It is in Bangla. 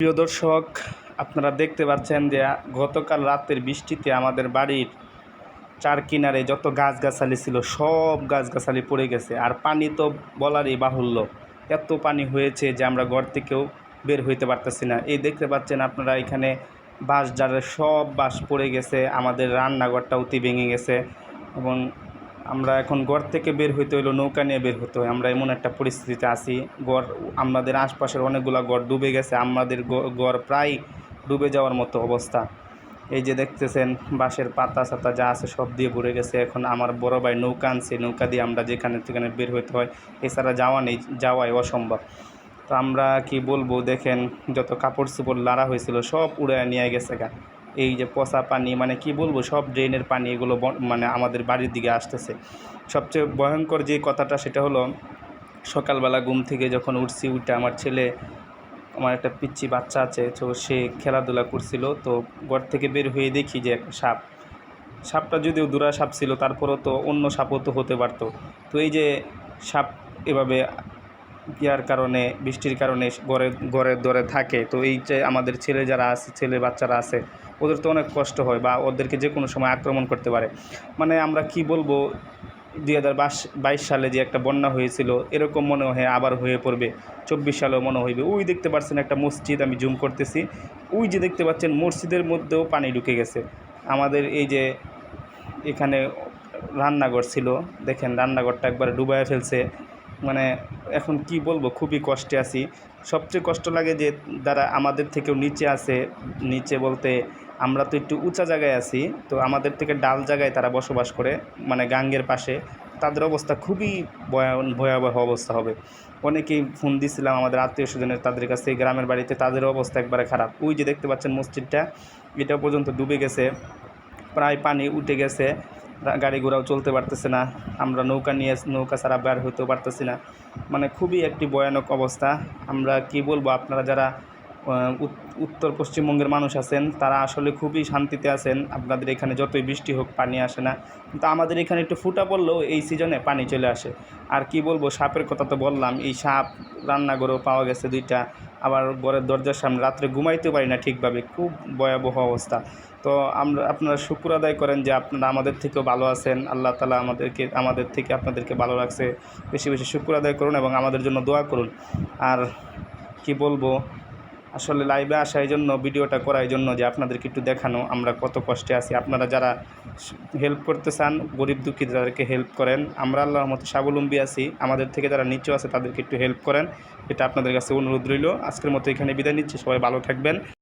প্রিয় দর্শক, আপনারা দেখতে পাচ্ছেন যে গতকাল রাতের বৃষ্টিতে আমাদের বাড়ির চার কিনারে যত গাছগাছালি ছিল সব গাছগাছালি পড়ে গেছে। আর পানি তো বলারই বাহুল্য, এত পানি হয়েছে যে আমরা ঘর থেকেও বের হইতে পারতেছি না। এই দেখতে পাচ্ছেন আপনারা এখানে বাঁশ জারের সব বাঁশ পড়ে গেছে, আমাদের রান্নাঘরটা অতি ভেঙে গেছে এবং আমরা এখন ঘর থেকে বের হইতে হইলো নৌকা নিয়ে বের হতে হয়। আমরা এমন একটা পরিস্থিতিতে আছি, আমাদের আশপাশের অনেকগুলো ঘর ডুবে গেছে, আমাদের ঘর প্রায় ডুবে যাওয়ার মতো অবস্থা। এই যে দেখতেছেন বাঁশের পাতা ছাতা যা আছে সব দিয়ে ভরে গেছে। এখন আমার বড় ভাই নৌকা আনছে, নৌকা দিয়ে আমরা যেখানে সেখানে বের হইতে হয়, এছাড়া যাওয়াই অসম্ভব। তো আমরা কি বলবো, দেখেন যত কাপড় চোপড় লাড়া হয়েছিল সব উড়ে নিয়ে গেছে গা। এই যে পচা পানি, মানে কি বলবো, সব ড্রেনের পানি এগুলো মানে আমাদের বাড়ির দিকে আসতেছে। সবচেয়ে ভয়ঙ্কর যে কথাটা সেটা হলো, সকালবেলা ঘুম থেকে যখন উঠছি, উঠে আমার একটা পিচ্চি বাচ্চা আছে, তো সে খেলাধুলা করছিল, তো ঘর থেকে বের হয়ে দেখি যে একটা সাপটা যদিও দুরা সাপ ছিল, তারপরেও তো অন্য সাপও তো হতে পারতো। তো এই যে সাপ এভাবে ইয়ার কারণে, বৃষ্টির কারণে ঘরে ধরে থাকে, তো এই যে আমাদের ছেলে বাচ্চারা আছে, ওদের তো অনেক কষ্ট হয় বা ওদেরকে যে কোনো সময় আক্রমণ করতে পারে। মানে আমরা কি বলবো, 2022 সালে যে একটা বন্যা হয়েছিল এরকম মনে হয় আবার হয়ে পড়বে, 24 সালেও মনে হইবে। ওই দেখতে পাচ্ছেন একটা মসজিদ, আমি জুম করতেছি, ওই যে দেখতে পাচ্ছেন মসজিদের মধ্যেও পানি ঢুকে গেছে। আমাদের এই যে এখানে রান্নাঘর ছিল, দেখেন রান্নাঘরটা একবার ডুবাইয়া ফেলছে। মানে এখন কি বলবো, খুবই কষ্টে আছি। সবচেয়ে কষ্ট লাগে যে যারা আমাদের থেকেও নিচে আছে, নিচে বলতে আমরা তো একটু উঁচা জায়গায় আছি, তো আমাদের থেকে ডাল জায়গায় তারা বসবাস করে, মানে গাঙ্গের পাশে। তাদের অবস্থা খুবই ভয়াবহ অবস্থা হবে। অনেকেই ফোন দিছিলাম আমাদের আত্মীয় স্বজনের, তাদের কাছে গ্রামের বাড়িতে, তাদেরও অবস্থা একবারে খারাপ। ওই যে দেখতে পাচ্ছেন মসজিদটা, এটা পর্যন্ত ডুবে গেছে, প্রায় পানি উঠে গেছে, গাড়ি ঘোড়াও চলতে পারতেছে না, আমরা নৌকা ছাড়া বের হতেও পারতেছি না। মানে খুবই একটি ভয়ানক অবস্থা। আমরা কি বলবো, আপনারা যারা উত্তর পশ্চিমবঙ্গের মানুষ আছেন তারা আসলে খুবই শান্তিতে আছেন। আপনাদের এখানে যতই বৃষ্টি হোক পানি আসে না, কিন্তু আমাদের এখানে একটু ফুটা পড়লেও এই সিজনে পানি চলে আসে। আর কি বলবো, সাপের কথা তো বললাম, এই সাপ রান্নাঘরেও পাওয়া গেছে 2টা, আবার ঘরের দরজার সামনে, রাত্রে ঘুমাইতে পারি না ঠিকভাবে, খুব ভয়াবহ অবস্থা। তো আপনারা শুকর আদায় করেন যে আপনারা আমাদের থেকেও ভালো আছেন, আল্লাহ তাআলা আমাদের থেকে আপনাদেরকে ভালো রাখছে। বেশি বেশি শুকর আদায় করুন এবং আমাদের জন্য দোয়া করুন। আর কি বলবো, আসলে লাইভে আসা এই জন্য, ভিডিওটা করা এই জন্য যে আপনাদেরকে একটু দেখানো আমরা কত কষ্টে আছি। আপনারা যারা হেল্প করতে চান, গরিব দুঃখী তাদেরকে হেল্প করেন। আমরা আল্লাহর মতো স্বাবলম্বী আছি, আমাদের থেকে যারা নিচু আছে তাদেরকে একটু হেল্প করেন, এটা আপনাদের কাছে অনুরোধ রইল। আজকের মতো এখানে বিদায় নিচ্ছি, সবাই ভালো থাকবেন।